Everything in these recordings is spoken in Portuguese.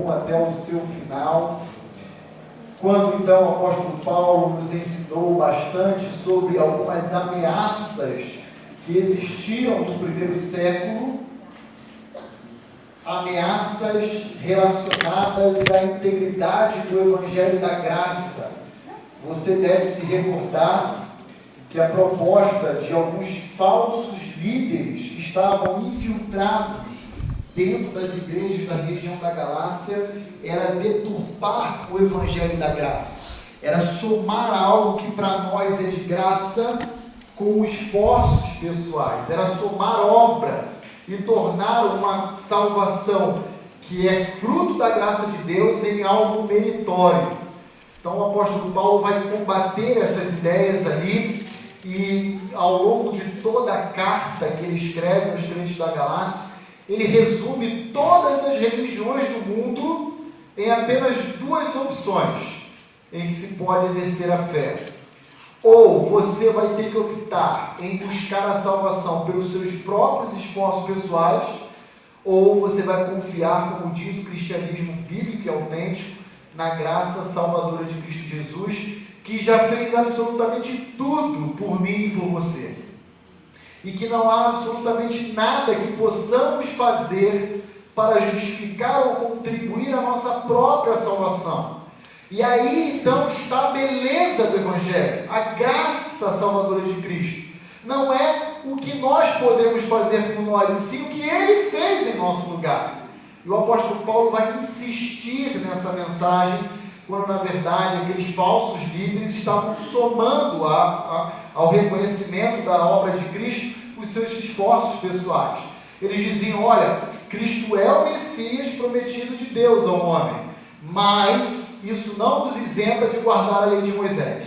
1 até o seu final, quando então o apóstolo Paulo nos ensinou bastante sobre algumas ameaças que existiram no primeiro século, ameaças relacionadas à integridade do Evangelho da Graça. Você deve se recordar que a proposta de alguns falsos líderes que estavam infiltrados dentro das igrejas da região da Galácia era deturpar o Evangelho da Graça, era somar algo que para nós é de graça com esforços pessoais, era somar obras e tornar uma salvação que é fruto da graça de Deus em algo meritório. Então o apóstolo Paulo vai combater essas ideias ali, e ao longo de toda a carta que ele escreve aos crentes da Galácia, ele resume todas as religiões do mundo em apenas duas opções em que se pode exercer a fé. Ou você vai ter que optar em buscar a salvação pelos seus próprios esforços pessoais, ou você vai confiar, como diz o cristianismo bíblico e autêntico, na graça salvadora de Cristo Jesus, que já fez absolutamente tudo por mim e por você. E que não há absolutamente nada que possamos fazer para justificar ou contribuir à nossa própria salvação. E aí então está a beleza do Evangelho, a graça salvadora de Cristo. Não é o que nós podemos fazer por nós, e sim o que Ele fez em nosso lugar. E o apóstolo Paulo vai insistir nessa mensagem, quando na verdade aqueles falsos líderes estavam somando ao reconhecimento da obra de Cristo os seus esforços pessoais. Eles diziam: olha, Cristo é o Messias prometido de Deus ao homem, mas isso não nos isenta de guardar a lei de Moisés.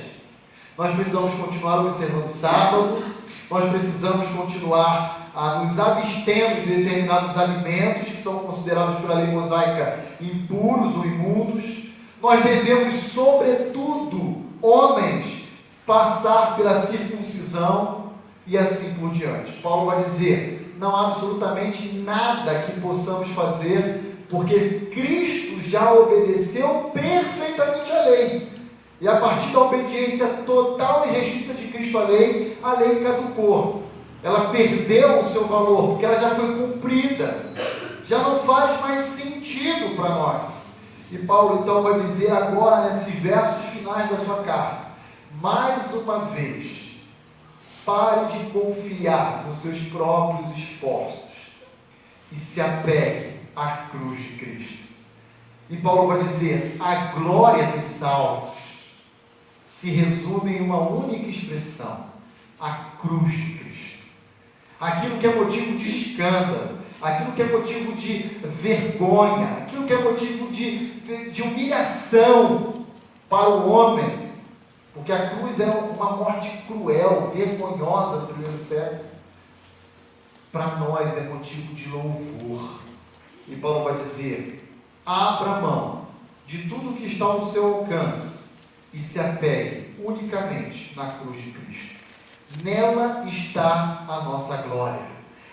Nós precisamos continuar observando o sábado, nós precisamos continuar nos abstendo de determinados alimentos que são considerados pela lei mosaica impuros ou imundos. Nós devemos, sobretudo, homens, passar pela circuncisão e assim por diante. Paulo vai dizer: não há absolutamente nada que possamos fazer, porque Cristo já obedeceu perfeitamente à lei. E a partir da obediência total e restrita de Cristo à lei caducou. Ela perdeu o seu valor, porque ela já foi cumprida. Já não faz mais sentido para nós. E Paulo então vai dizer agora, nesses versos finais da sua carta, mais uma vez: pare de confiar nos seus próprios esforços e se apegue à cruz de Cristo. E Paulo vai dizer: a glória dos salvos se resume em uma única expressão: a cruz de Cristo. Aquilo que é motivo de escândalo, aquilo que é motivo de vergonha, aquilo que é motivo de humilhação para o homem, porque a cruz era uma morte cruel, vergonhosa no primeiro século, para nós é motivo de louvor. E Paulo vai dizer: abra mão de tudo que está ao seu alcance e se apegue unicamente na cruz de Cristo. Nela está a nossa glória.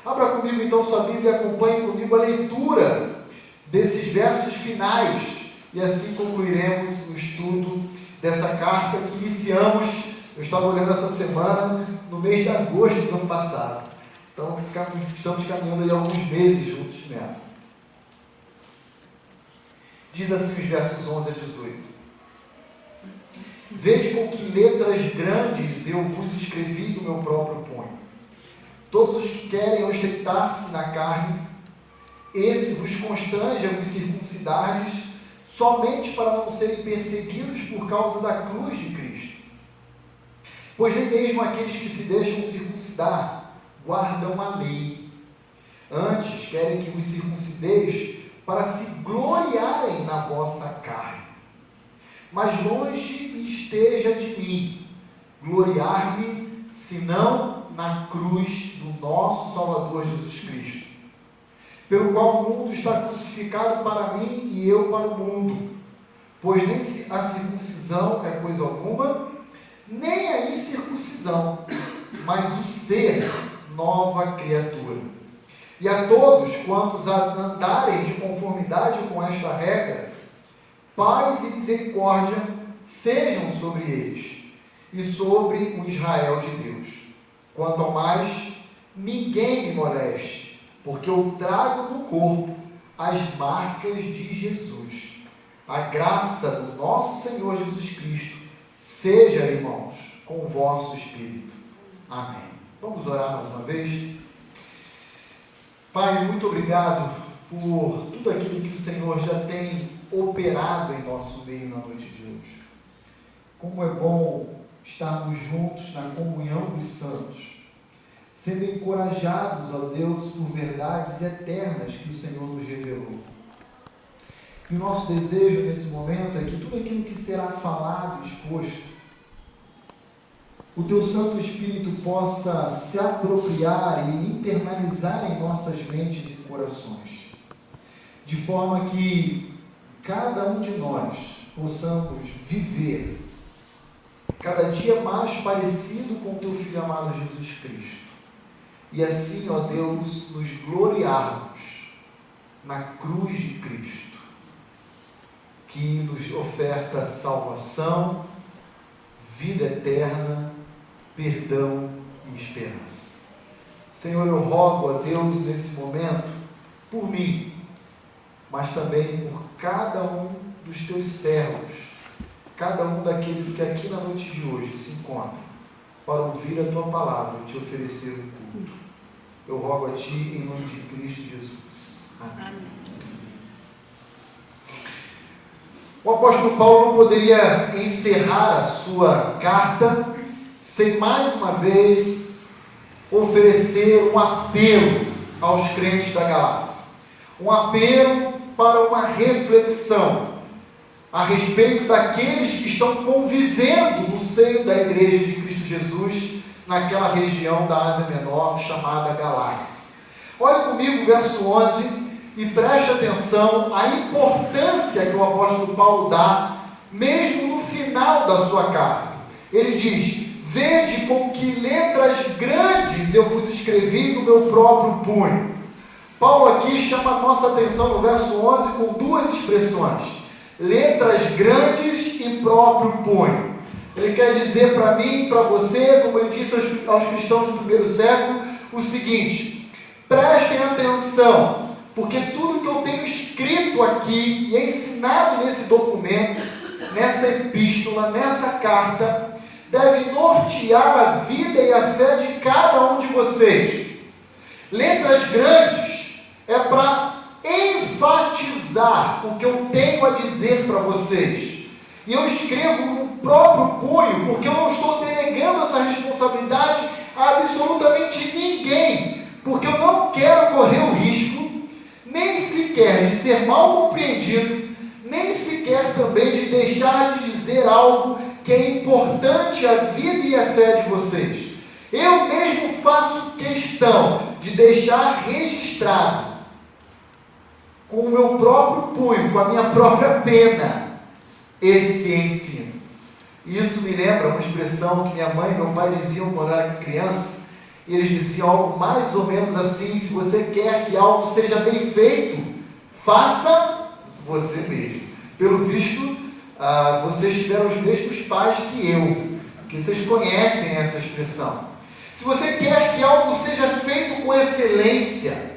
Abra comigo então sua Bíblia e acompanhe comigo a leitura desses versos finais, e assim concluiremos o estudo dessa carta que iniciamos. Eu estava olhando essa semana, no mês de agosto do ano passado. Então estamos caminhando aí alguns meses juntos nela. Diz assim os versos 11 a 18: vede com que letras grandes eu vos escrevi do meu próprio punho. Todos os que querem ostentar-se na carne, esse vos constrange a vos circuncidardes, somente para não serem perseguidos por causa da cruz de Cristo. Pois nem mesmo aqueles que se deixam circuncidar guardam a lei. Antes querem que vos circuncideis para se gloriarem na vossa carne. Mas longe esteja de mim gloriar-me, senão na cruz do nosso Salvador Jesus Cristo, pelo qual o mundo está crucificado para mim e eu para o mundo. Pois nem a circuncisão é coisa alguma, nem a incircuncisão, mas o ser nova criatura. E a todos quantos andarem de conformidade com esta regra, paz e misericórdia sejam sobre eles e sobre o Israel de Deus. Quanto ao mais, ninguém me moleste, porque eu trago no corpo as marcas de Jesus. A graça do nosso Senhor Jesus Cristo seja, irmãos, com o vosso espírito. Amém. Vamos orar mais uma vez? Pai, muito obrigado por tudo aquilo que o Senhor já tem operado em nosso meio na noite de hoje. Como é bom estarmos juntos na comunhão dos santos, sendo encorajados, ó Deus, por verdades eternas que o Senhor nos revelou. E o nosso desejo nesse momento é que tudo aquilo que será falado e exposto, o Teu Santo Espírito possa se apropriar e internalizar em nossas mentes e corações, de forma que cada um de nós possamos viver cada dia mais parecido com o Teu Filho amado Jesus Cristo. E assim, ó Deus, nos gloriarmos na cruz de Cristo, que nos oferta salvação, vida eterna, perdão e esperança. Senhor, eu rogo a Deus nesse momento, por mim, mas também por cada um dos Teus servos, cada um daqueles que aqui na noite de hoje se encontram, para ouvir a Tua palavra e Te oferecer o culto. Eu rogo a Ti em nome de Cristo Jesus. Amém. O apóstolo Paulo não poderia encerrar a sua carta sem mais uma vez oferecer um apelo aos crentes da Galácia. Um apelo para uma reflexão a respeito daqueles que estão convivendo no seio da igreja de Cristo Jesus naquela região da Ásia Menor chamada Galácia. Olhe comigo o verso 11 e preste atenção à importância que o apóstolo Paulo dá, mesmo no final da sua carta. Ele diz: vede com que letras grandes eu vos escrevi no meu próprio punho. Paulo aqui chama a nossa atenção no verso 11 com duas expressões: letras grandes e próprio punho. Ele quer dizer para mim e para você, como ele disse aos cristãos do primeiro século, o seguinte: prestem atenção, porque tudo que eu tenho escrito aqui e ensinado nesse documento, nessa epístola, nessa carta, deve nortear a vida e a fé de cada um de vocês. Letras grandes é para enfatizar o que eu tenho a dizer para vocês. E eu escrevo no próprio punho, porque eu não estou delegando essa responsabilidade a absolutamente ninguém, porque eu não quero correr o risco, nem sequer de ser mal compreendido, nem sequer também de deixar de dizer algo que é importante à vida e à fé de vocês. Eu mesmo faço questão de deixar registrado com o meu próprio punho, com a minha própria pena, esse ensino. Isso me lembra uma expressão que minha mãe e meu pai diziam quando eu era criança. E eles diziam algo mais ou menos assim: se você quer que algo seja bem feito, faça você mesmo. Pelo visto, vocês tiveram os mesmos pais que eu, que vocês conhecem essa expressão. Se você quer que algo seja feito com excelência,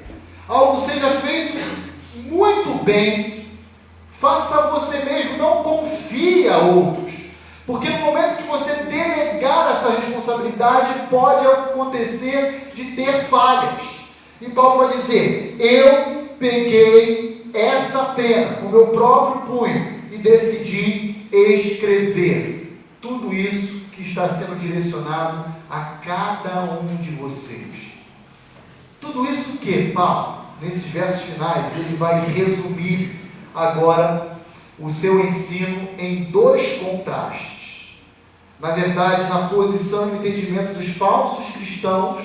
algo seja feito muito bem, faça você mesmo, não confie a outros. Porque no momento que você delegar essa responsabilidade, pode acontecer de ter falhas. E Paulo vai dizer: eu peguei essa pena com o meu próprio punho e decidi escrever tudo isso que está sendo direcionado a cada um de vocês. Tudo isso que Paulo, nesses versos finais, ele vai resumir agora o seu ensino em dois contrastes. Na verdade, na posição e no entendimento dos falsos cristãos,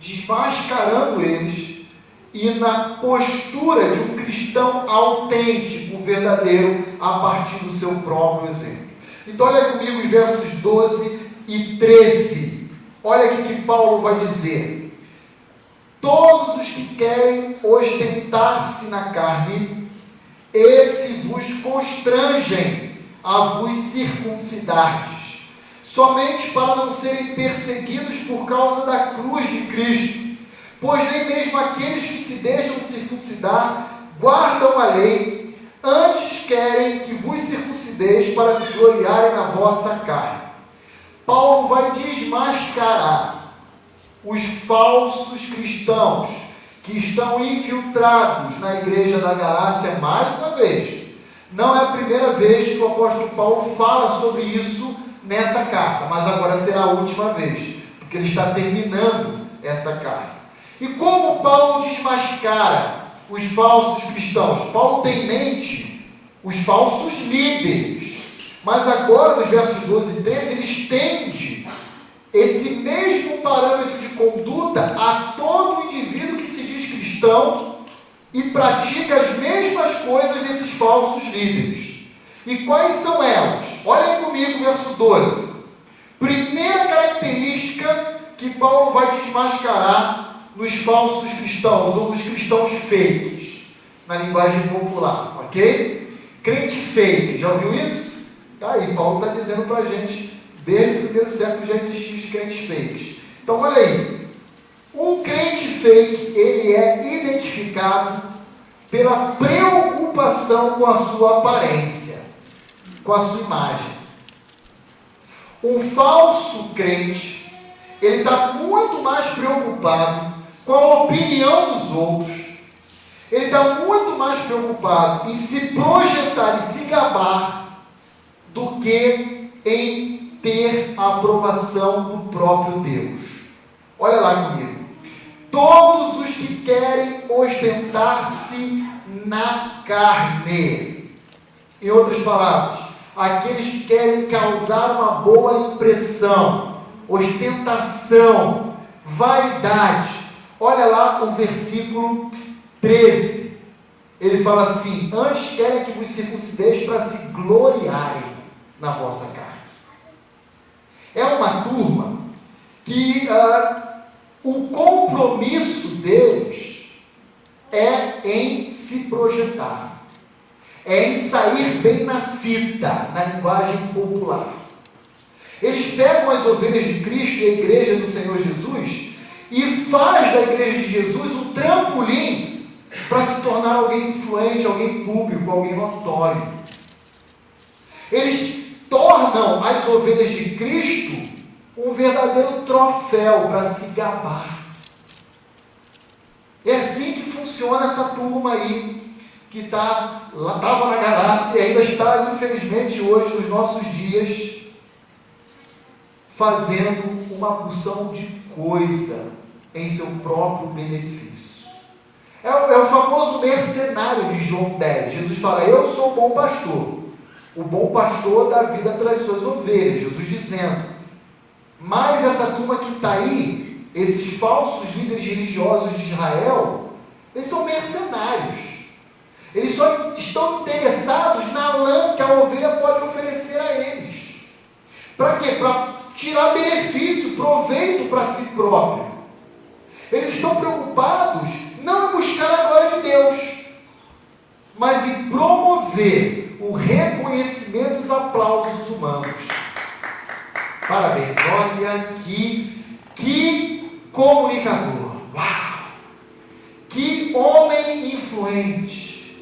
desmascarando eles, e na postura de um cristão autêntico, verdadeiro, a partir do seu próprio exemplo. Então olha comigo os versos 12 e 13. Olha o que Paulo vai dizer: todos os que querem ostentar-se na carne, esse vos constrangem a vos circuncidardes, somente para não serem perseguidos por causa da cruz de Cristo, pois nem mesmo aqueles que se deixam circuncidar guardam a lei, antes querem que vos circuncideis para se gloriarem na vossa carne. Paulo vai desmascarar os falsos cristãos que estão infiltrados na igreja da Galácia mais uma vez. Não é a primeira vez que o apóstolo Paulo fala sobre isso nessa carta, mas agora será a última vez, porque ele está terminando essa carta. E como Paulo desmascara os falsos cristãos? Paulo tem em mente os falsos líderes, mas agora nos versos 12 e 13 ele estende esse mesmo parâmetro de conduta a todo indivíduo que se diz cristão e pratica as mesmas coisas desses falsos líderes. E quais são elas? Olhem comigo o verso 12. Primeira característica que Paulo vai desmascarar nos falsos cristãos, ou nos cristãos fakes, na linguagem popular, ok? Crente fake, já ouviu isso? Tá aí, Paulo está dizendo para a gente, desde o primeiro século já existiam os crentes fakes. Então, olha aí, um crente fake, ele é identificado pela preocupação com a sua aparência, com a sua imagem. Um falso crente, ele está muito mais preocupado com a opinião dos outros, ele está muito mais preocupado em se projetar e se gabar do que em ter a aprovação do próprio Deus. Olha lá comigo. Todos os que querem ostentar-se na carne. Em outras palavras, aqueles que querem causar uma boa impressão, ostentação, vaidade. Olha lá o versículo 13. Ele fala assim: antes querem que vos circuncideis para se gloriarem na vossa carne. É uma turma que o compromisso deles é em se projetar, é em sair bem na fita, na linguagem popular. Eles pegam as ovelhas de Cristo e a igreja do Senhor Jesus e faz da igreja de Jesus um trampolim para se tornar alguém influente, alguém público, alguém notório. Eles tornam as ovelhas de Cristo um verdadeiro troféu para se gabar. É assim que funciona essa turma aí, que estava na Galácia e ainda está, infelizmente, hoje, nos nossos dias, fazendo uma porção de coisa em seu próprio benefício. É o famoso mercenário de João 10. Jesus fala: eu sou o bom pastor. O bom pastor dá vida pelas suas ovelhas. Jesus dizendo. Mas essa turma que está aí, esses falsos líderes religiosos de Israel, eles são mercenários. Eles só estão interessados na lã que a ovelha pode oferecer a eles. Para quê? Para tirar benefício, proveito para si próprio. Eles estão preocupados não em buscar a glória de Deus, mas em promover o reconhecimento e os aplausos humanos. Parabéns, olha que comunicador, uau, que homem influente.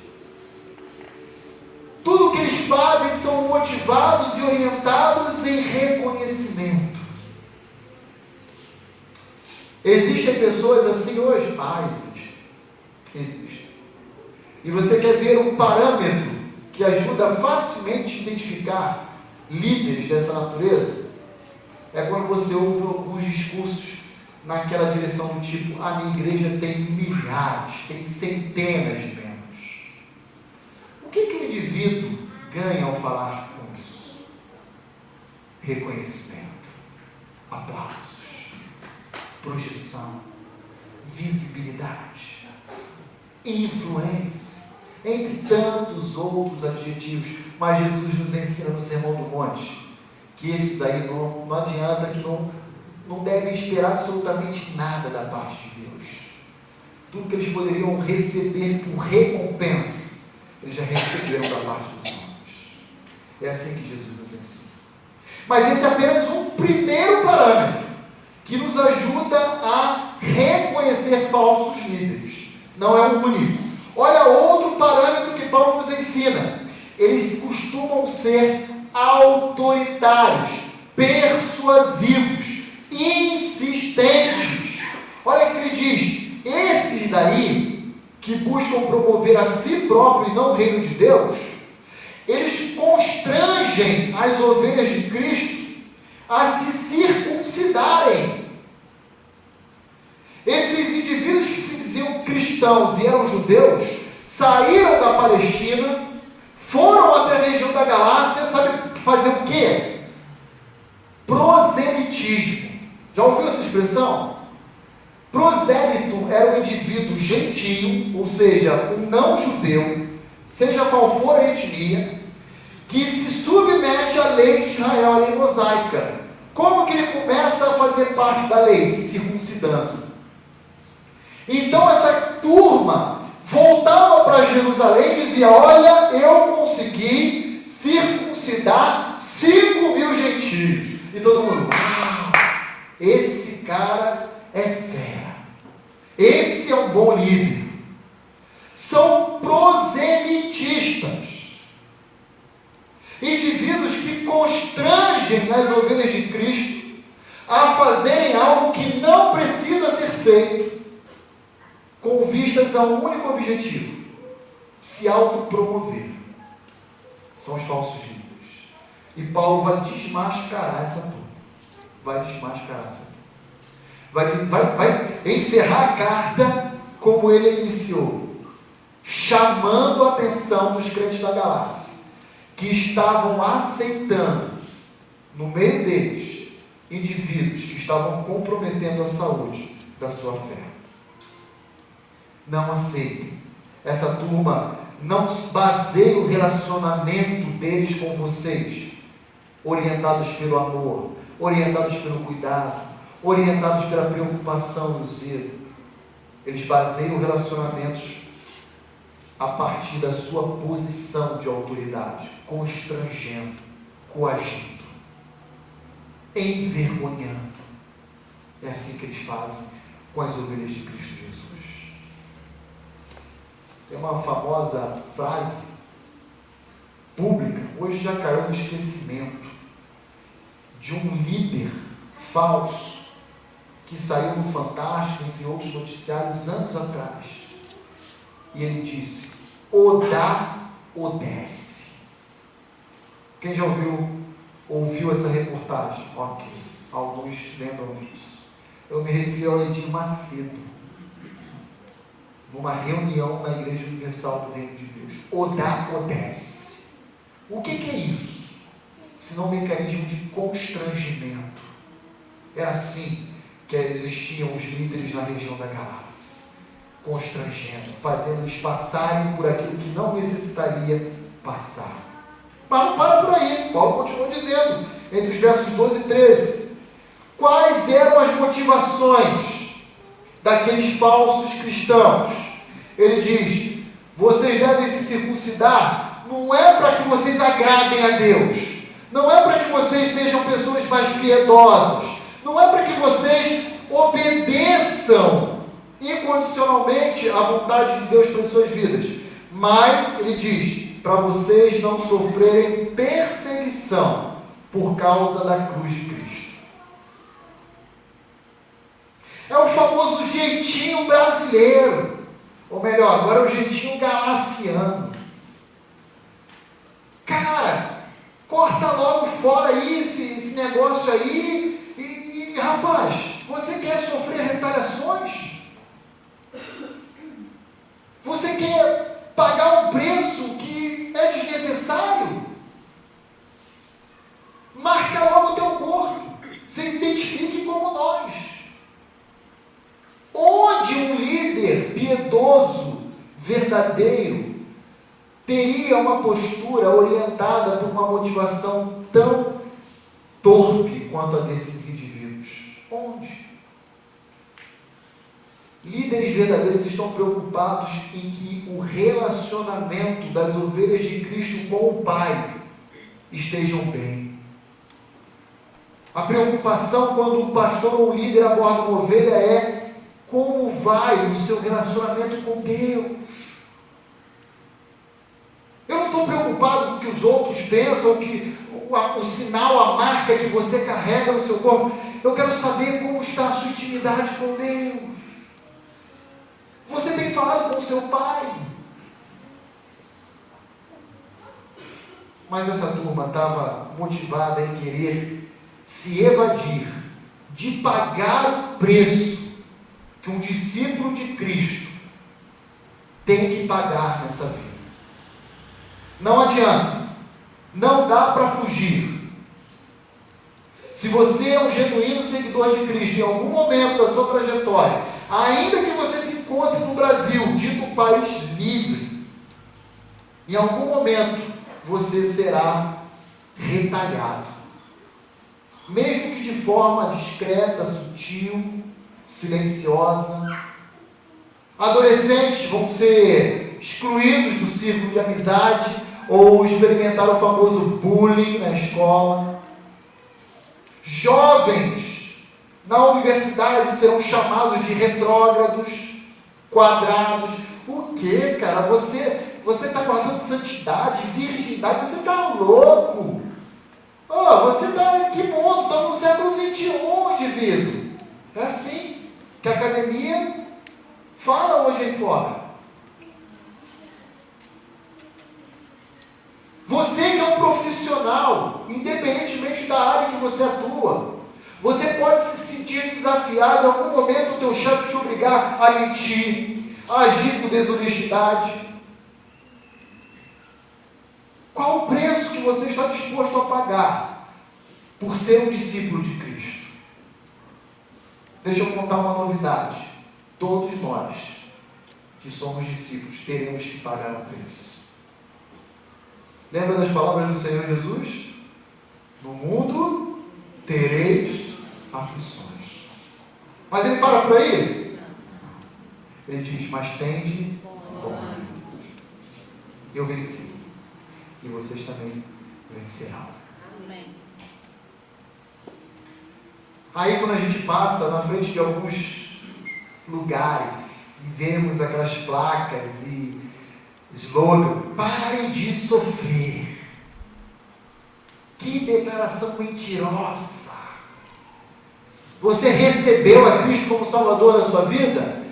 Tudo que eles fazem são motivados e orientados em reconhecimento. Existem pessoas assim hoje? Existem. E você quer ver um parâmetro que ajuda facilmente a identificar líderes dessa natureza? É quando você ouve alguns discursos naquela direção do tipo: a minha igreja tem milhares, tem centenas de membros. O que o indivíduo ganha ao falar com isso? Reconhecimento, aplausos, projeção, visibilidade, influência, entre tantos outros adjetivos. Mas Jesus nos ensina no Sermão do Monte que esses aí não adianta, que não devem esperar absolutamente nada da parte de Deus. tudo que eles poderiam receber por recompensa, eles já receberam da parte dos homens. É assim que Jesus nos ensina. Mas esse é apenas um primeiro parâmetro que nos ajuda a reconhecer falsos líderes. Não é o único. Olha outro parâmetro que Paulo nos ensina. Eles costumam ser autoritários, persuasivos, insistentes. Olha o que ele diz: esses daí, que buscam promover a si próprio e não o reino de Deus, eles constrangem as ovelhas de Cristo a se circuncidarem. Esses indivíduos que se diziam cristãos e eram judeus, saíram da Palestina, foram até a região da Galácia, sabe fazer o quê? Proselitismo. Já ouviu essa expressão? Prosélito era um indivíduo gentio, ou seja, um não judeu, seja qual for a etnia, que se submete à lei de Israel, a lei mosaica. Como que ele começa a fazer parte da lei? Se circuncidando. Então essa turma voltava para Jerusalém e dizia: olha, eu consegui circuncidar 5.000 gentios. E todo mundo: uau, esse cara é fera. Esse é um bom líder. São proselitistas. Indivíduos que constrangem as ovelhas de Cristo a fazerem algo que não precisa ser feito, com vistas a um único objetivo: se autopromover. São os falsos líderes. E Paulo vai desmascarar essa turma. Vai desmascarar essa turma. Vai encerrar a carta como ele iniciou, chamando a atenção dos crentes da Galácia, que estavam aceitando, no meio deles, indivíduos que estavam comprometendo a saúde da sua fé. Não aceitem. Essa turma não baseia o relacionamento deles com vocês, orientados pelo amor, orientados pelo cuidado, orientados pela preocupação e o zelo. Eles baseiam relacionamentos a partir da sua posição de autoridade, constrangendo, coagindo, envergonhando. É assim que eles fazem com as ovelhas de Cristo Jesus. Tem uma famosa frase pública, hoje já caiu no esquecimento, de um líder falso que saiu no Fantástico, entre outros noticiários, anos atrás. E ele disse: ou dá ou desce. Quem já ouviu essa reportagem? Ok, alguns lembram disso. Eu me refiro ao Leitinho Macedo, numa reunião na Igreja Universal do Reino de Deus. Ou dá ou desce. O que é isso? Senão um mecanismo de constrangimento. É assim que existiam os líderes na região da Galácia, constrangendo, fazendo-eles passarem por aquilo que não necessitaria passar. Mas não para por aí. Paulo continua dizendo, entre os versos 12 e 13, quais eram as motivações daqueles falsos cristãos. Ele diz: vocês devem se circuncidar, não é para que vocês agradem a Deus, não é para que vocês sejam pessoas mais piedosas, não é para que vocês obedeçam incondicionalmente à vontade de Deus para as suas vidas, mas, ele diz, para vocês não sofrerem perseguição por causa da cruz de Cristo. É o famoso jeitinho brasileiro, ou melhor, agora é o jeitinho galaciano. Cara, corta logo fora aí esse negócio aí. E rapaz, você quer sofrer retaliações? Você quer pagar um preço que é desnecessário? Marca logo o teu corpo. Se identifique como nós. Onde um líder piedoso, verdadeiro, teria uma postura orientada por uma motivação tão torpe quanto a desses indivíduos? Onde? Líderes verdadeiros estão preocupados em que o relacionamento das ovelhas de Cristo com o Pai estejam bem. A preocupação quando um pastor ou um líder aborda uma ovelha é como vai o seu relacionamento com Deus. Eu não estou preocupado com o que os outros pensam, o sinal, a marca que você carrega no seu corpo. Eu quero saber como está a sua intimidade com Deus. Você tem falado com o seu Pai? Mas essa turma estava motivada em querer se evadir de pagar o preço que um discípulo de Cristo tem que pagar nessa vida. Não adianta, não dá para fugir. Se você é um genuíno seguidor de Cristo, em algum momento da sua trajetória, ainda que você se encontre no Brasil, dito um país livre, em algum momento você será retalhado. Mesmo que de forma discreta, sutil, silenciosa. Adolescentes vão ser excluídos do círculo de amizade ou experimentar o famoso bullying na escola. Jovens na universidade serão chamados de retrógrados, quadrados. O que, cara? Você está guardando santidade, virgindade, você está louco. Você está em que mundo? Estamos no século XXI, indivíduo. É assim que a academia fala hoje aí fora. Você que é um profissional, independentemente da área que você atua, você pode se sentir desafiado em algum momento, o teu chefe te obrigar a mentir, a agir com desonestidade. Qual o preço que você está disposto a pagar por ser um discípulo de Cristo? Deixa eu contar uma novidade. Todos nós que somos discípulos teremos que pagar o preço. Lembra das palavras do Senhor Jesus? No mundo tereis aflições. Mas ele para por aí? Ele diz, mas tende bom ânimo. Eu venci. E vocês também vencerão. Amém. Aí quando a gente passa na frente de alguns lugares, e vemos aquelas placas e slogan, pare de sofrer. Que declaração mentirosa. Você recebeu a Cristo como Salvador da sua vida?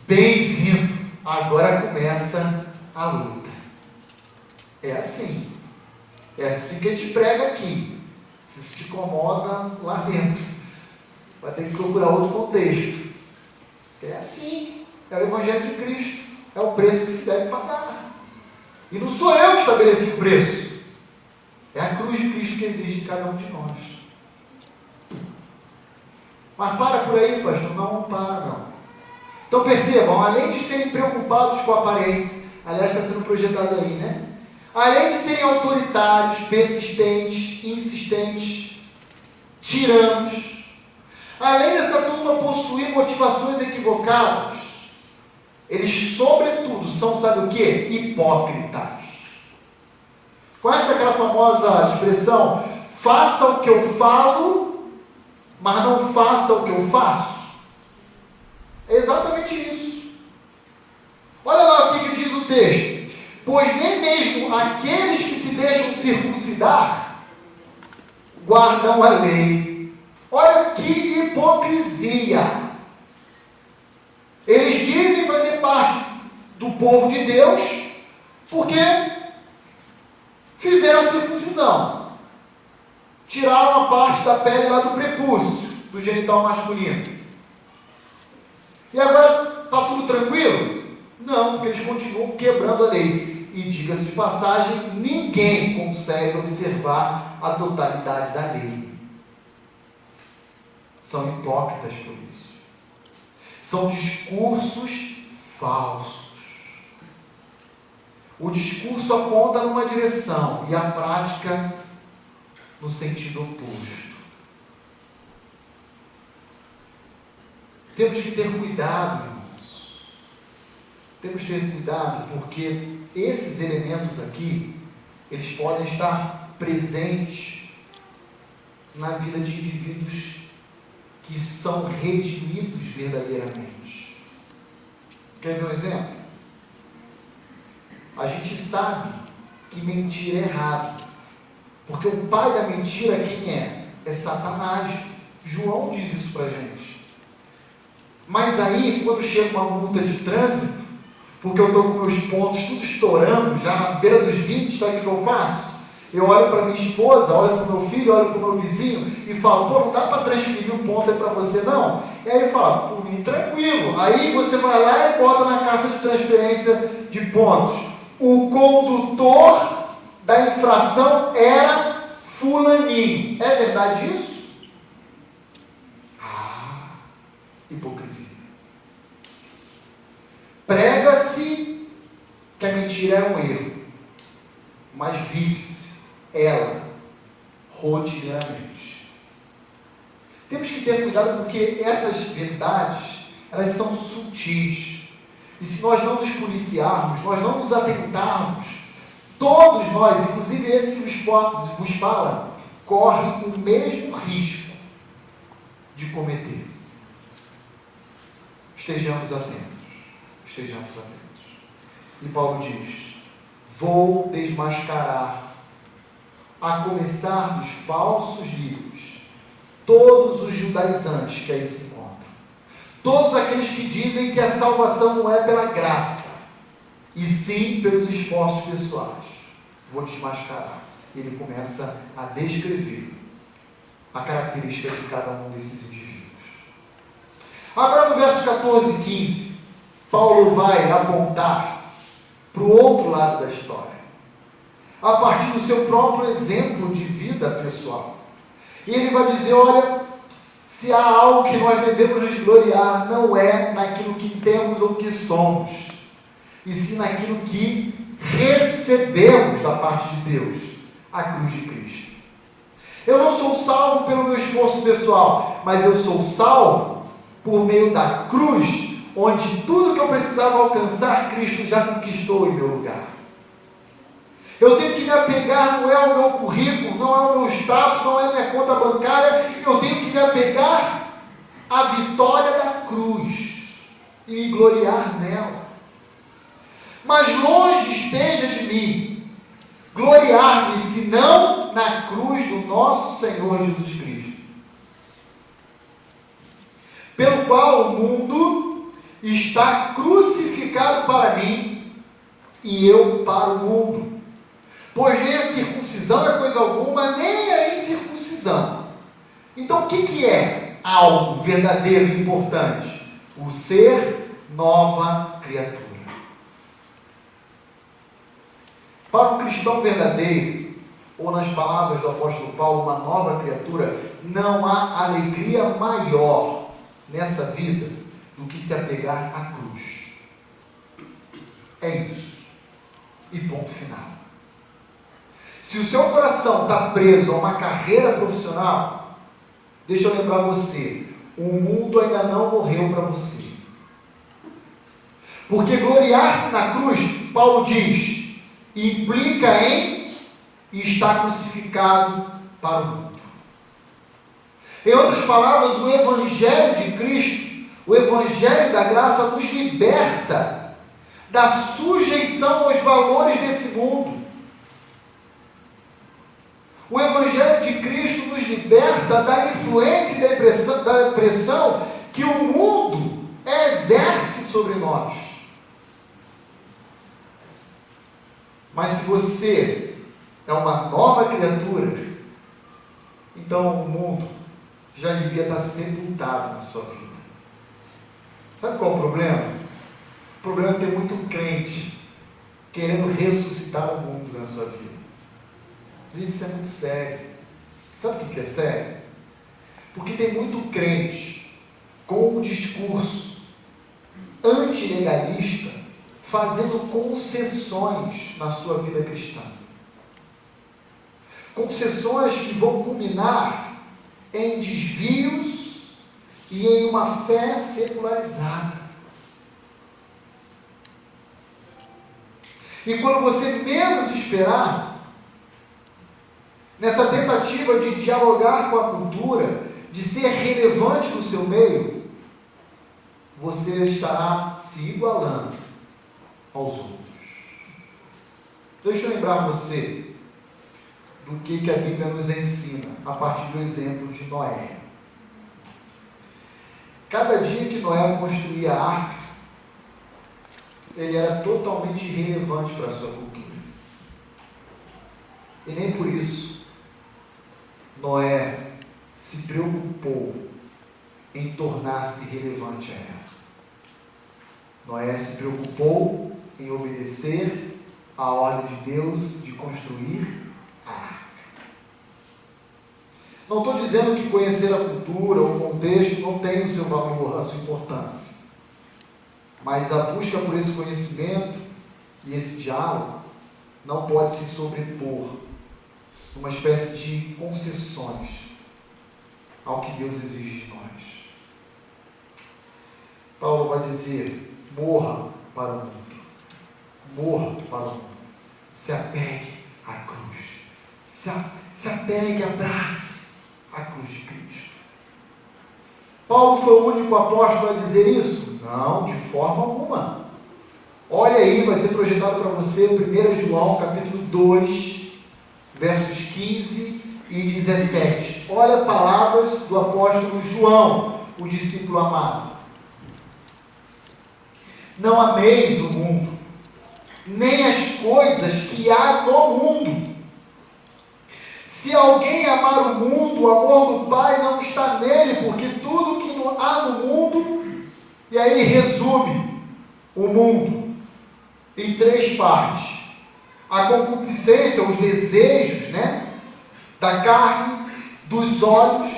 Bem-vindo. Agora começa a luta. É assim. É assim que a gente prega aqui. Se isso te incomoda, lá dentro. Vai ter que procurar outro contexto. É assim. É o Evangelho de Cristo. É o preço que se deve pagar. E não sou eu que estabeleci o preço. É a cruz de Cristo que exige de cada um de nós. Mas para por aí, pastor. Não para, não. Então percebam, além de serem preocupados com a aparência, aliás, está sendo projetado aí, né? Além de serem autoritários, persistentes, insistentes, tiranos, além dessa turma possuir motivações equivocadas, eles, sobretudo, são, sabe o quê? Hipócritas. Conhece aquela famosa expressão, faça o que eu falo, mas não faça o que eu faço? É exatamente isso. Olha lá o que diz o texto. Pois nem mesmo aqueles que se deixam circuncidar guardam a lei. Olha que hipocrisia. Eles dizem fazer parte do povo de Deus porque fizeram a circuncisão. Tiraram a parte da pele lá do prepúcio, do genital masculino. E agora está tudo tranquilo? Não, porque eles continuam quebrando a lei. E diga-se de passagem, ninguém consegue observar a totalidade da lei. São hipócritas por isso. São discursos falsos. O discurso aponta numa direção e a prática no sentido oposto. Temos que ter cuidado, irmãos. temos que ter cuidado, porque esses elementos aqui, eles podem estar presentes na vida de indivíduos que são redimidos verdadeiramente. Quer ver um exemplo? A gente sabe que mentira é errado, porque o pai da mentira quem é? É Satanás. João diz isso pra gente. Mas aí, quando chega uma multa de trânsito, porque eu estou com meus pontos tudo estourando, já na beira dos 20, sabe o que eu faço? Eu olho para minha esposa, olho para o meu filho, olho para o meu vizinho e falo, pô, não dá para transferir um ponto aí para você não? E aí ele fala, por mim tranquilo. Aí você vai lá e bota na carta de transferência de pontos. O condutor da infração era fulaninho. É verdade isso? Hipocrisia. Prega-se que a mentira é um erro, mas vive-se ela rotineiramente. Temos que ter cuidado porque essas verdades, elas são sutis. E se nós não nos policiarmos, nós não nos atentarmos, todos nós, inclusive esse que vos fala, corre o mesmo risco de cometer. Estejamos atentos. Estejamos atentos. E Paulo diz, vou desmascarar, a começar dos falsos livros, todos os judaizantes que aí se encontram. Todos aqueles que dizem que a salvação não é pela graça, e sim pelos esforços pessoais. Vou desmascarar. Ele começa a descrever a característica de cada um desses indivíduos. Agora no verso 14 e 15, Paulo vai apontar para o outro lado da história, a partir do seu próprio exemplo de vida pessoal. E ele vai dizer, olha, se há algo que nós devemos nos gloriar, não é naquilo que temos ou que somos, e sim naquilo que recebemos da parte de Deus, a cruz de Cristo. Eu não sou salvo pelo meu esforço pessoal, mas eu sou salvo por meio da cruz, onde tudo que eu precisava alcançar, Cristo já conquistou em meu lugar. Eu tenho que me apegar, não é ao meu currículo, não é ao meu status, não é a minha conta bancária, eu tenho que me apegar à vitória da cruz e me gloriar nela. Mas longe esteja de mim gloriar-me, senão na cruz do nosso Senhor Jesus Cristo, pelo qual o mundo está crucificado para mim e eu para o mundo. Pois nem a circuncisão é coisa alguma, nem a incircuncisão. Então o que é algo verdadeiro e importante? O ser nova criatura. Para um cristão verdadeiro, ou nas palavras do apóstolo Paulo, uma nova criatura, não há alegria maior nessa vida do que se apegar à cruz. É isso. E ponto final. Se o seu coração está preso a uma carreira profissional, deixa eu lembrar você, o mundo ainda não morreu para você. Porque gloriar-se na cruz, Paulo diz, implica em estar crucificado para o mundo. Em outras palavras, o Evangelho de Cristo, o Evangelho da graça nos liberta da sujeição aos valores desse mundo. O Evangelho de Cristo nos liberta da influência e da pressão que o mundo exerce sobre nós. Mas se você é uma nova criatura, então o mundo já devia estar sepultado na sua vida. Sabe qual é o problema? O problema é ter muito crente querendo ressuscitar o mundo na sua vida. Gente, isso é muito sério. Sabe o que é sério? Porque tem muito crente com um discurso antilegalista fazendo concessões na sua vida cristã. Concessões que vão culminar em desvios e em uma fé secularizada. E quando você menos esperar, nessa tentativa de dialogar com a cultura, de ser relevante no seu meio, você estará se igualando aos outros. Deixa eu lembrar você do que a Bíblia nos ensina a partir do exemplo de Noé. Cada dia que Noé construía a arca, ele era totalmente irrelevante para a sua cultura. E nem por isso Noé se preocupou em tornar-se relevante a ela. Noé se preocupou em obedecer à ordem de Deus de construir a arca. Não estou dizendo que conhecer a cultura ou o contexto não tem o seu valor, a sua importância. Mas a busca por esse conhecimento e esse diálogo não pode se sobrepor uma espécie de concessões ao que Deus exige de nós. Paulo vai dizer: morra para o mundo. Morra para o mundo. Se apegue à cruz. Se apegue, abrace a cruz de Cristo. Paulo foi o único apóstolo a dizer isso? Não, de forma alguma. Olha aí, vai ser projetado para você 1 João capítulo 2, versos 15 e 17. Olha palavras do apóstolo João, o discípulo amado. Não ameis o mundo, nem as coisas que há no mundo. Se alguém amar o mundo, o amor do Pai não está nele, porque tudo que há no mundo, e aí ele resume o mundo em 3 partes. A concupiscência, os desejos, da carne, dos olhos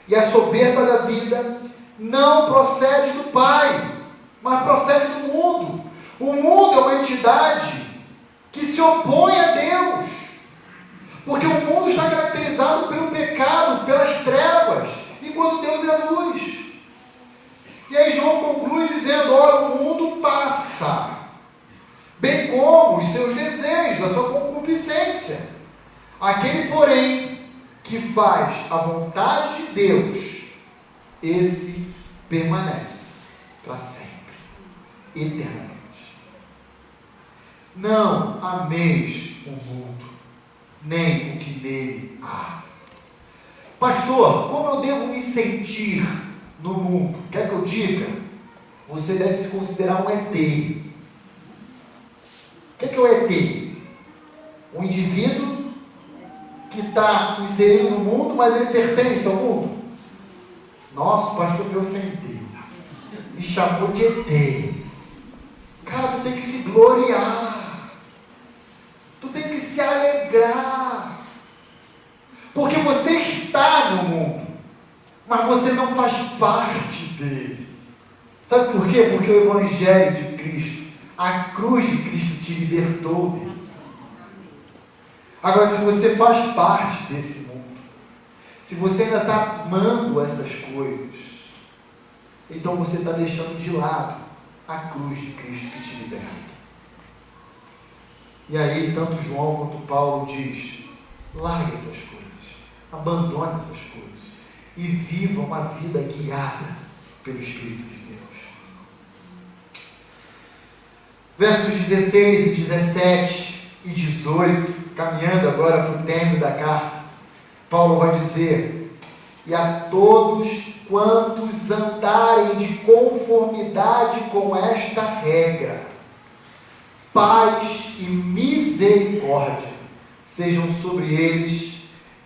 e a soberba da vida, não procede do Pai, mas procede do mundo. O mundo é uma entidade que se opõe a Deus, porque o mundo está caracterizado pelo pecado, pelas trevas, enquanto Deus é luz. E aí João conclui dizendo: olha, o mundo passa, bem como os seus desejos, a sua concupiscência. Aquele, porém, que faz a vontade de Deus, esse permanece para sempre, eternamente. Não ameis o mundo, nem o que nele há. Pastor, como eu devo me sentir no mundo? Quer que eu diga? Você deve se considerar um ET. O que é o ET? Um indivíduo que está inserido no mundo, mas ele pertence ao mundo. Nossa, o pastor me ofendeu, me chamou de ET. Cara, tu tem que se gloriar, tu tem que se alegrar, porque você está no mundo, mas você não faz parte dele. Sabe por quê? Porque o Evangelho de Cristo, a cruz de Cristo te libertou dele. Agora, se você faz parte desse mundo, se você ainda está amando essas coisas, então você está deixando de lado a cruz de Cristo que te liberta. E aí, tanto João quanto Paulo diz: largue essas coisas, abandone essas coisas e viva uma vida guiada pelo Espírito de Deus. Versos 16 e 17 e 18, caminhando agora para o término da carta, Paulo vai dizer: e a todos quantos andarem de conformidade com esta regra, paz e misericórdia sejam sobre eles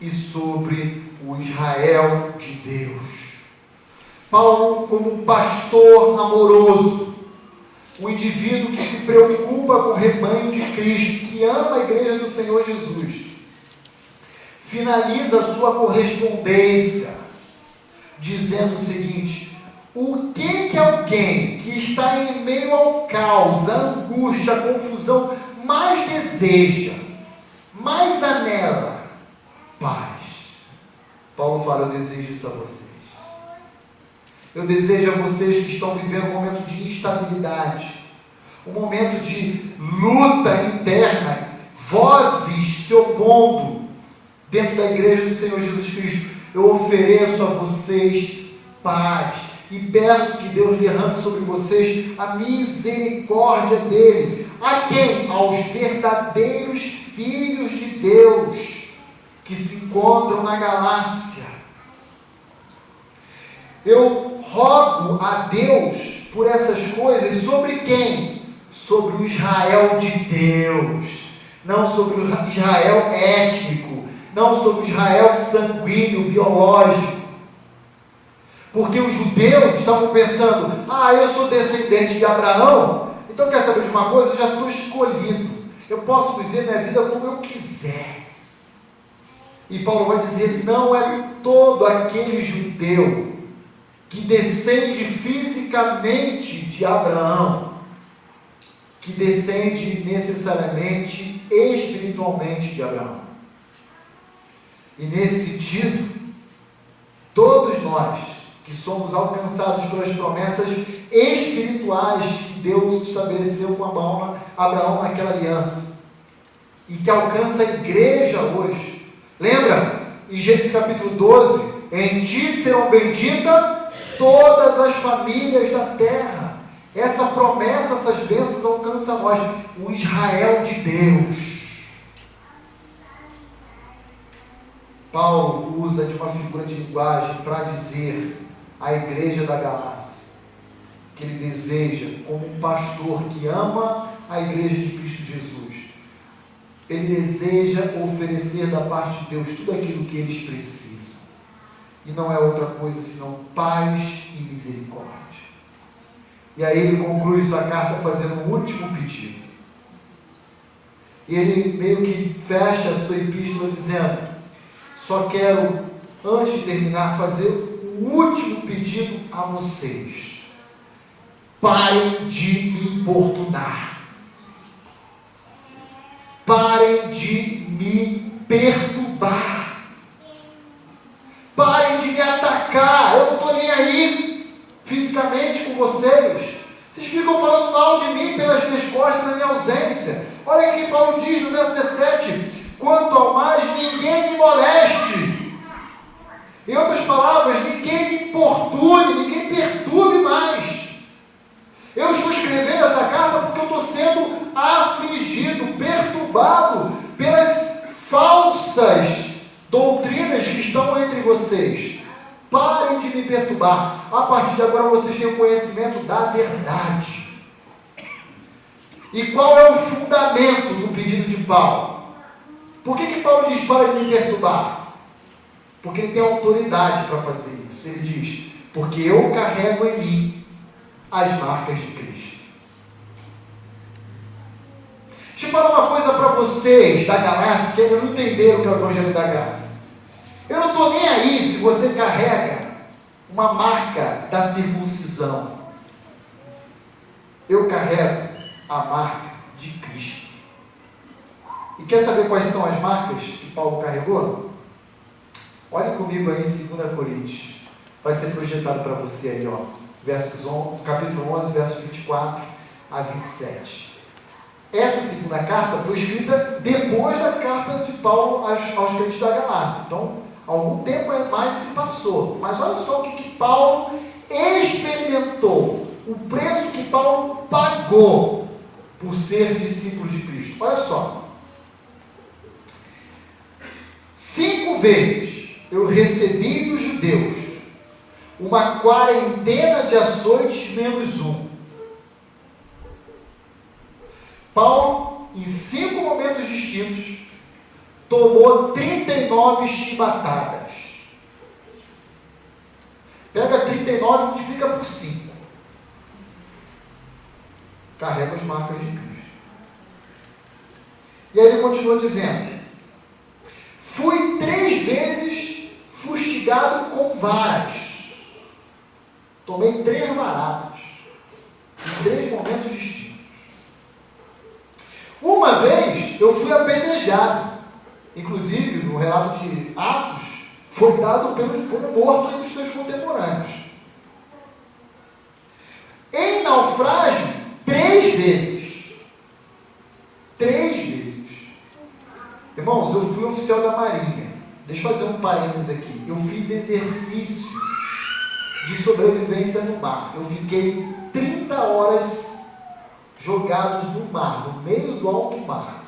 e sobre o Israel de Deus. Paulo, como um pastor amoroso, um indivíduo que se preocupa com o rebanho de Cristo, que ama a igreja do Senhor Jesus, finaliza a sua correspondência dizendo o seguinte: o que alguém que está em meio ao caos, a angústia, a confusão, mais deseja, mais anela? Paz. Paulo fala: eu desejo isso a vocês. Eu desejo a vocês que estão vivendo um momento de instabilidade, um momento de luta interna, vozes se opondo dentro da igreja do Senhor Jesus Cristo. Eu ofereço a vocês paz e peço que Deus derrame sobre vocês a misericórdia dele. A quem? Aos verdadeiros filhos de Deus que se encontram na Galácia. Eu rogo a Deus por essas coisas. Sobre quem? Sobre o Israel de Deus, não sobre o Israel étnico, não sobre o Israel sanguíneo, biológico. Porque os judeus estavam pensando: eu sou descendente de Abraão, então quer saber de uma coisa? Eu já estou escolhido, eu posso viver minha vida como eu quiser. E Paulo vai dizer: não é todo aquele judeu que descende fisicamente de Abraão que descende necessariamente espiritualmente de Abraão. E nesse sentido, todos nós que somos alcançados pelas promessas espirituais que Deus estabeleceu com Abraão naquela aliança, e que alcança a igreja hoje. Lembra? Em Gênesis capítulo 12, em ti serão benditas todas as famílias da terra. Essa promessa, essas bênçãos alcançam a nós, o Israel de Deus. Paulo usa de uma figura de linguagem para dizer à igreja da Galácia que ele deseja, como um pastor que ama a igreja de Cristo Jesus, ele deseja oferecer da parte de Deus tudo aquilo que eles precisam. E não é outra coisa senão paz e misericórdia. E aí ele conclui sua carta fazendo um último pedido. E ele meio que fecha a sua epístola dizendo: só quero, antes de terminar, fazer um último pedido a vocês. Parem de me importunar. Parem de me perturbar. Parem de me atacar. Eu não estou nem aí fisicamente com vocês. Vocês ficam falando mal de mim pelas minhas costas na minha ausência. Olha aqui, Paulo diz no verso 17: quanto ao mais, ninguém me moleste. Em outras palavras, ninguém me importune, ninguém perturbe mais. Eu estou escrevendo essa carta porque eu estou sendo afligido, perturbado pelas falsas doutrinas que estão entre vocês. Parem de me perturbar. A partir de agora vocês têm o conhecimento da verdade. E qual é o fundamento do pedido de Paulo? Por que Paulo diz: para de me perturbar? Porque ele tem autoridade para fazer isso. Ele diz: porque eu carrego em mim as marcas de Cristo. Deixa eu falar uma coisa para vocês da Galácia que ainda não entenderam o que é o Evangelho da Graça. Eu não estou nem aí se você carrega uma marca da circuncisão. Eu carrego a marca de Cristo. E quer saber quais são as marcas que Paulo carregou? Olhe comigo aí em 2 Coríntios. Vai ser projetado para você aí, capítulo 11, versos 24 a 27. Essa segunda carta foi escrita depois da carta de Paulo aos crentes da Galácia. Então, algum tempo mais se passou. Mas olha só o que Paulo experimentou. O preço que Paulo pagou por ser discípulo de Cristo. Olha só. 5 vezes eu recebi dos judeus uma quarentena de açoites menos um. Paulo, em 5 momentos distintos, tomou 39 chibatadas. Pega 39 e multiplica por 5. Carrega as marcas de Cristo. E aí ele continua dizendo: fui 3 vezes fustigado com varas. Tomei 3 varadas. Em 3 momentos distintos. Uma vez eu fui apedrejado. Inclusive, no relato de Atos, foi dado como morto entre os seus contemporâneos. Em naufrágio, 3 vezes. Irmãos, eu fui oficial da Marinha. Deixa eu fazer um parênteses aqui. Eu fiz exercício de sobrevivência no mar. Eu fiquei 30 horas jogados no mar, no meio do alto mar.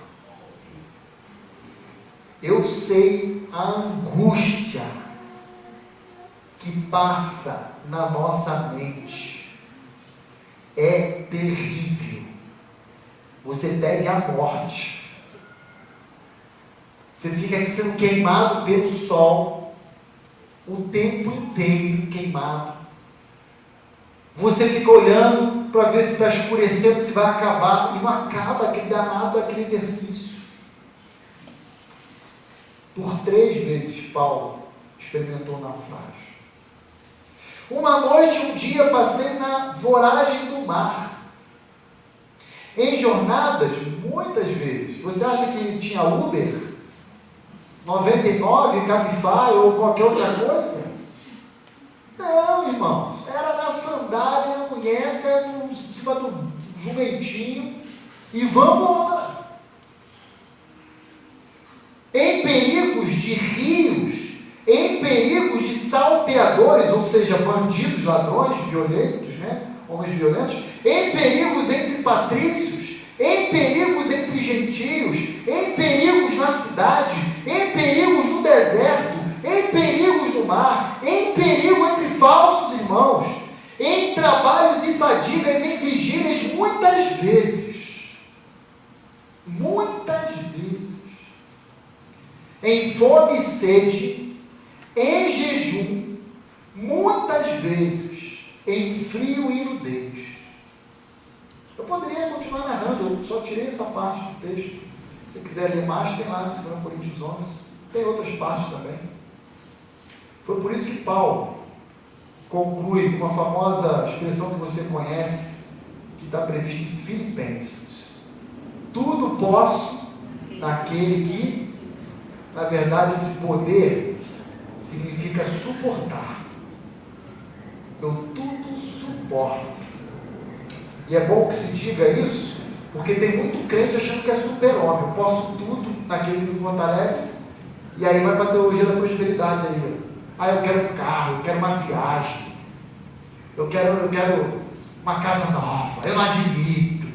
Eu sei a angústia que passa na nossa mente. É terrível. Você pede a morte. Você fica sendo queimado pelo sol o tempo inteiro, queimado. Você fica olhando para ver se está escurecendo, se vai acabar, e não acaba aquele danado daquele exercício. Por 3 vezes Paulo experimentou o naufrágio. Uma noite, um dia, passei na voragem do mar. Em jornadas, muitas vezes, você acha que tinha Uber, 99, Cabify ou qualquer outra coisa? Não, irmãos, era na sandália, na munheca, em cima do jumentinho, e vamos embora. Em perigos de rios, em perigos de salteadores, ou seja, bandidos, ladrões, violentos, homens violentos, em perigos entre patrícios, em perigos entre gentios, em perigos na cidade, em perigos no deserto, em perigos no mar, em perigo entre falsos irmãos, em trabalhos e fadigas, em vigílias, muitas vezes, em fome e sede, em jejum, muitas vezes, em frio e nudez. Eu poderia continuar narrando, eu só tirei essa parte do texto. Se você quiser ler mais, tem lá em 2 Coríntios 11, tem outras partes também. Foi por isso que Paulo conclui com a famosa expressão que você conhece, que está prevista em Filipenses: tudo posso naquele que, na verdade, esse poder significa suportar. Eu tudo suporto. E é bom que se diga isso, porque tem muito crente achando que é super-homem. Eu posso tudo naquele que me fortalece, e aí vai para a teologia da prosperidade aí. Eu quero um carro, eu quero uma viagem, eu quero uma casa nova, eu não admito.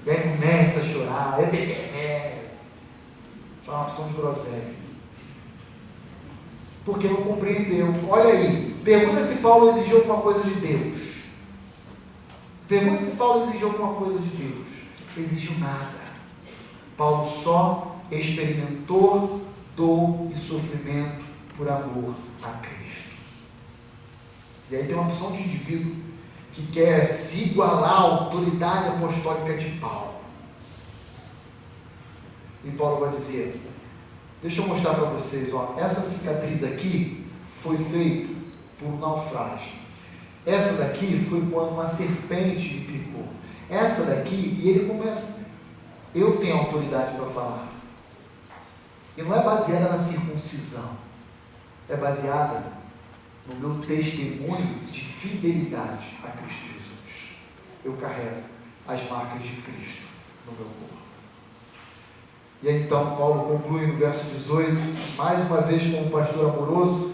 E aí começa a chorar, eu tenho só uma opção de groselha. Porque não compreendeu. Olha aí, pergunta se Paulo exigiu alguma coisa de Deus. Pergunta se Paulo exigiu alguma coisa de Deus. Não exigiu nada. Paulo só experimentou dor e sofrimento por amor a Cristo. E aí tem uma opção de indivíduo que quer se igualar à autoridade apostólica de Paulo. E Paulo vai dizer: deixa eu mostrar para vocês, essa cicatriz aqui foi feita por um naufrágio. Essa daqui foi quando uma serpente me picou. Essa daqui, e ele começa: eu tenho autoridade para falar. E não é baseada na circuncisão, é baseada no meu testemunho de fidelidade a Cristo Jesus. Eu carrego as marcas de Cristo no meu corpo. E aí, então Paulo conclui no verso 18, mais uma vez como um pastor amoroso: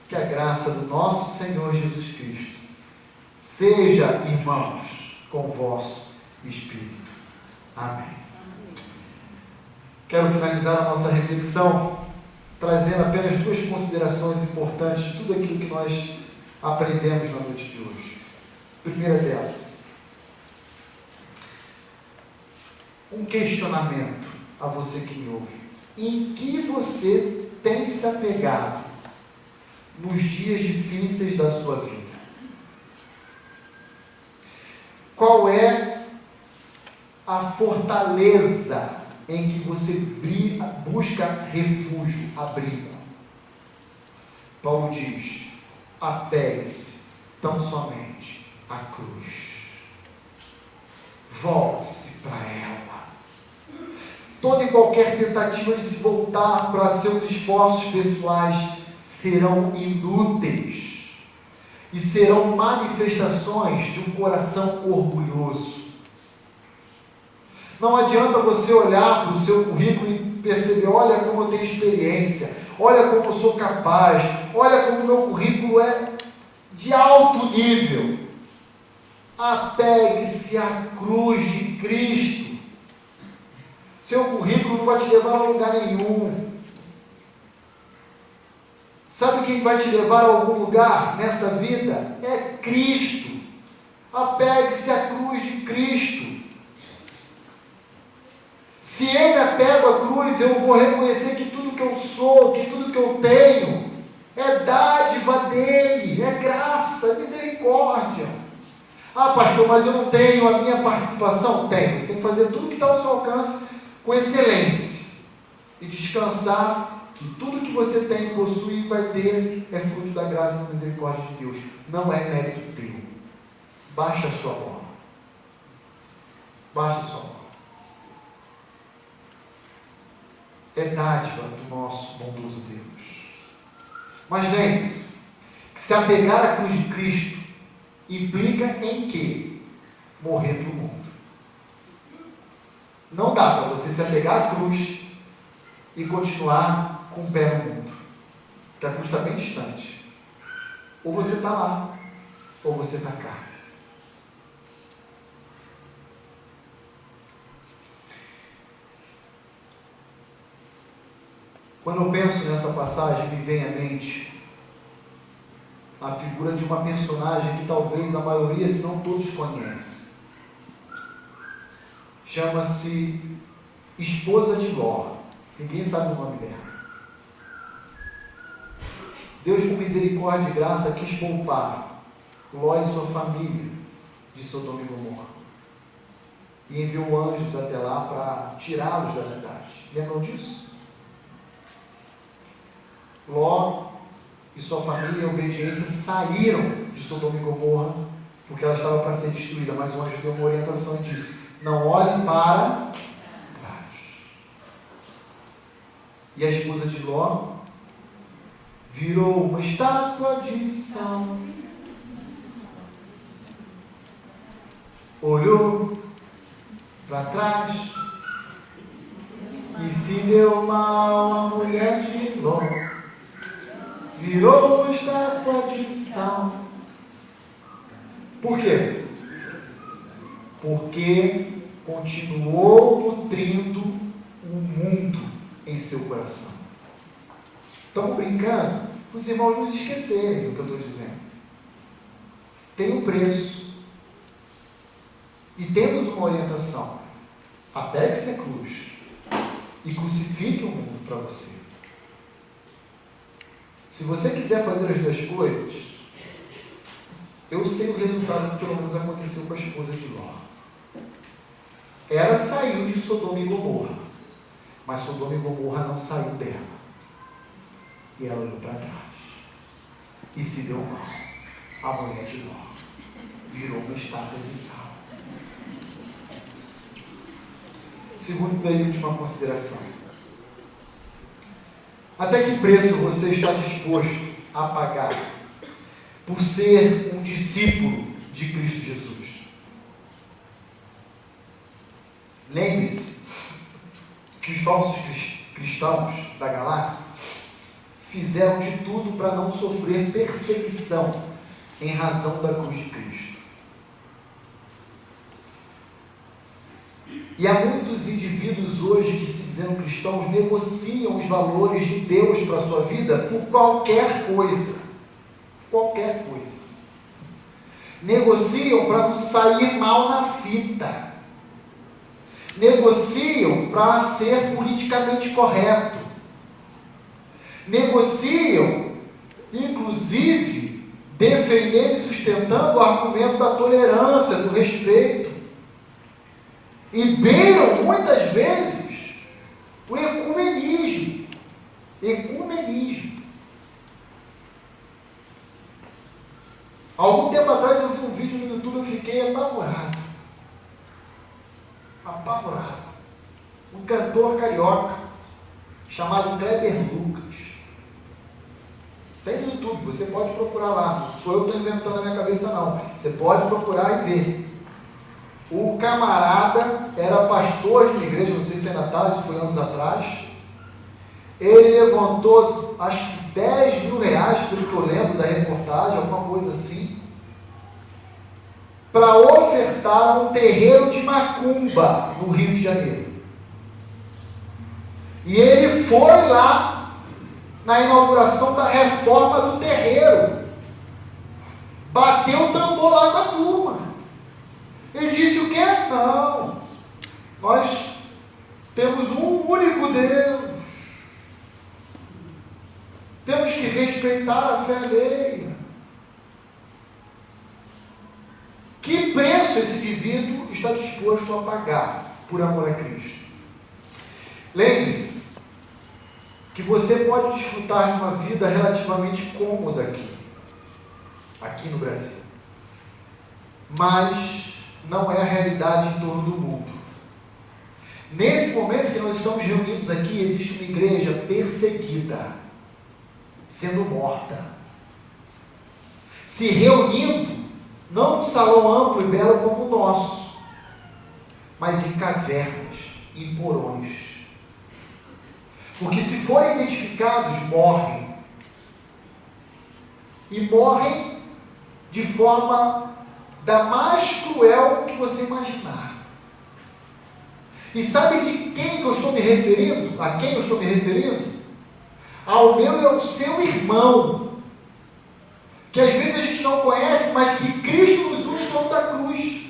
que a graça do nosso Senhor Jesus Cristo seja, irmãos, com o vosso espírito. Amém. Quero finalizar a nossa reflexão trazendo apenas 2 considerações importantes de tudo aquilo que nós aprendemos na noite de hoje. Primeira delas, um questionamento a você que me ouve: em que você tem se apegado nos dias difíceis da sua vida? Qual é a fortaleza em que você busca refúgio, abrigo? Paulo diz: apegue-se tão somente à cruz. Volte-se para ela. Toda e qualquer tentativa de se voltar para seus esforços pessoais serão inúteis e serão manifestações de um coração orgulhoso. Não adianta você olhar para o seu currículo e perceber, olha como eu tenho experiência, olha como eu sou capaz, olha como o meu currículo é de alto nível. Apegue-se à cruz de Cristo. Seu currículo não vai te levar a lugar nenhum. Sabe quem vai te levar a algum lugar nessa vida? É Cristo. Apegue-se à cruz de Cristo. Se eu me apego à cruz, eu vou reconhecer que tudo que eu sou, que tudo que eu tenho, é dádiva dele, é graça, é misericórdia. Ah, pastor, mas eu não tenho a minha participação? Tem. Você tem que fazer tudo que está ao seu alcance com excelência e descansar que tudo que você tem, possui e vai ter é fruto da graça e da misericórdia de Deus. Não é mérito teu. Baixa a sua bola. Baixa a sua bola. É dádiva do nosso bondoso Deus. Mas lembre-se, que se apegar à cruz de Cristo implica em quê? Morrer para o mundo. Não dá para você se apegar à cruz e continuar com o pé no mundo, porque a cruz está bem distante. Ou você está lá, ou você está cá. Quando eu penso nessa passagem, me vem à mente a figura de uma personagem que talvez a maioria, se não todos, conhecem. Chama-se esposa de Ló. Ninguém sabe o nome dela. Deus, com misericórdia e graça, quis poupar Ló e sua família de Sodoma e Gomorra. E enviou anjos até lá para tirá-los da cidade. Lembram disso? Ló e sua família, em obediência, saíram de Sodoma e Gomorra, porque ela estava para ser destruída, mas o anjo deu uma orientação e disse: não olhem para trás. E a esposa de Ló virou uma estátua de sal, olhou para trás e se deu mal a mulher de Ló. Virou uma estátua de sal. Por quê? Porque continuou nutrindo o mundo em seu coração. Estamos brincando? Os irmãos não esquecerem do que eu estou dizendo. Tem um preço. E temos uma orientação. Apegue-se à cruz e crucifique o mundo para você. Se você quiser fazer as duas coisas, eu sei o resultado que pelo menos aconteceu com a esposa de Ló. Ela saiu de Sodoma e Gomorra, mas Sodoma e Gomorra não saiu dela. E ela olhou para trás e se deu mal. A mulher de Ló virou uma estátua de sal. Segunda e última consideração. Até que preço você está disposto a pagar por ser um discípulo de Cristo Jesus? Lembre-se que os falsos cristãos da Galácia fizeram de tudo para não sofrer perseguição em razão da cruz de Cristo. E há muitos indivíduos hoje que, se dizendo cristãos, negociam os valores de Deus para a sua vida por qualquer coisa. Qualquer coisa. Negociam para não sair mal na fita. Negociam para ser politicamente correto. Negociam, inclusive, defendendo e sustentando o argumento da tolerância, do respeito. E beiram, muitas vezes, o ecumenismo. Ecumenismo. Algum tempo atrás eu vi um vídeo no YouTube e eu fiquei apavorado. Apavorado. Um cantor carioca, chamado Kleber Lucas. Tem no YouTube, você pode procurar lá. Não sou eu que estou inventando na minha cabeça, não. Você pode procurar e ver. O camarada era pastor de uma igreja, não sei se ainda está, isso foi anos atrás. Ele levantou, acho que 10 mil reais, pelo que eu lembro da reportagem, alguma coisa assim, para ofertar um terreiro de macumba no Rio de Janeiro. E ele foi lá na inauguração da reforma do terreiro, bateu o tambor lá com a turma. Ele disse o quê? Não, nós temos um único Deus, temos que respeitar a fé alheia. Que preço esse indivíduo está disposto a pagar por amor a Cristo? Lembre-se que você pode desfrutar de uma vida relativamente cômoda aqui no Brasil, mas não é a realidade em torno do mundo. Nesse momento que nós estamos reunidos aqui, existe uma igreja perseguida, sendo morta, se reunindo, não num salão amplo e belo como o nosso, mas em cavernas, em porões. Porque se forem identificados, morrem. E morrem de forma da mais cruel que você imaginar. E sabe de quem que eu estou me referindo? A quem eu estou me referindo? Ao meu e ao seu irmão, que às vezes a gente não conhece, mas que Cristo nos une em torno da cruz.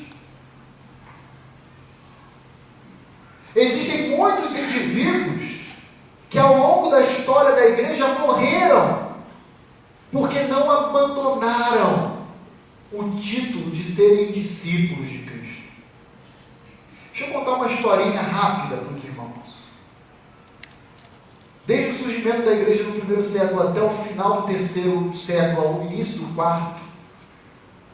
Existem muitos indivíduos que ao longo da história da igreja morreram, porque não abandonaram o título de serem discípulos de Cristo. Deixa eu contar uma historinha rápida para os irmãos. Desde o surgimento da igreja no primeiro século até o final do terceiro século, ao início do quarto,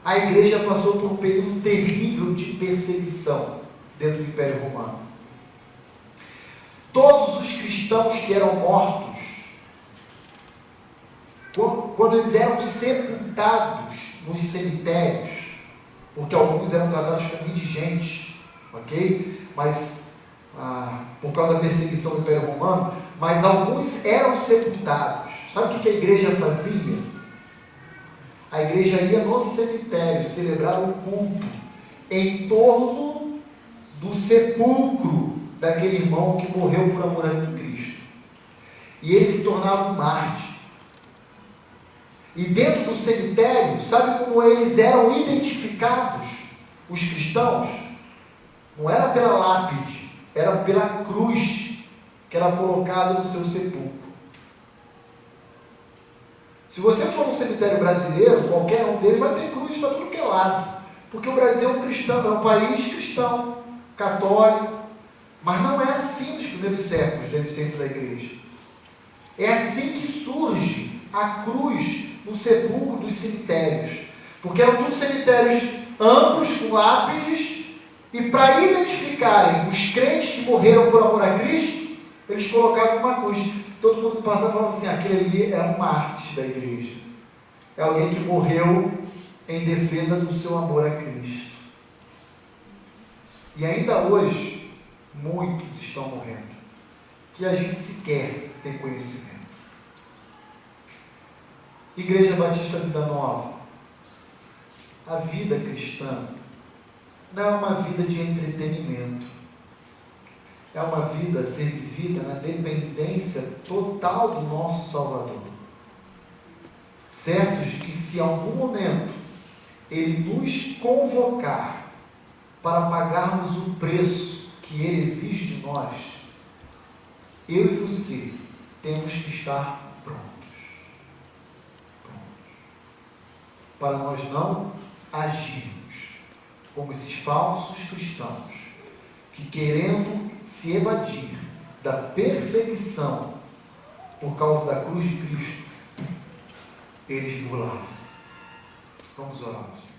a igreja passou por um período terrível de perseguição dentro do Império Romano. Todos os cristãos que eram mortos, quando eles eram sepultados nos cemitérios, porque alguns eram tratados como indigentes, ok? Mas por causa da perseguição do Império Romano, mas alguns eram sepultados. Sabe o que a igreja fazia? A igreja ia no cemitério celebrar um culto em torno do sepulcro daquele irmão que morreu por amor a Cristo. E ele se tornava um mártir. E dentro do cemitério, sabe como eles eram identificados, os cristãos? Não era pela lápide, era pela cruz que era colocada no seu sepulcro. Se você for num cemitério brasileiro, qualquer um deles vai ter cruz para tudo que é lado, porque o Brasil é um cristão, é um país cristão, católico, mas não é assim nos primeiros séculos da existência da igreja. É assim que surge a cruz no sepulcro dos cemitérios, porque eram todos cemitérios amplos, com lápides, e para identificarem os crentes que morreram por amor a Cristo, eles colocavam uma cruz. Todo mundo passava e falava assim: aquele ali é um mártir da igreja, é alguém que morreu em defesa do seu amor a Cristo. E ainda hoje, muitos estão morrendo, que a gente sequer tem conhecimento. Igreja Batista Vida Nova, a vida cristã não é uma vida de entretenimento, é uma vida a ser vivida na dependência total do nosso Salvador, certos de que se em algum momento Ele nos convocar para pagarmos o preço que Ele exige de nós, eu e você temos que estar prontos, para nós não agirmos como esses falsos cristãos que, querendo se evadir da perseguição por causa da cruz de Cristo, eles burlavam. Vamos orar, Senhor.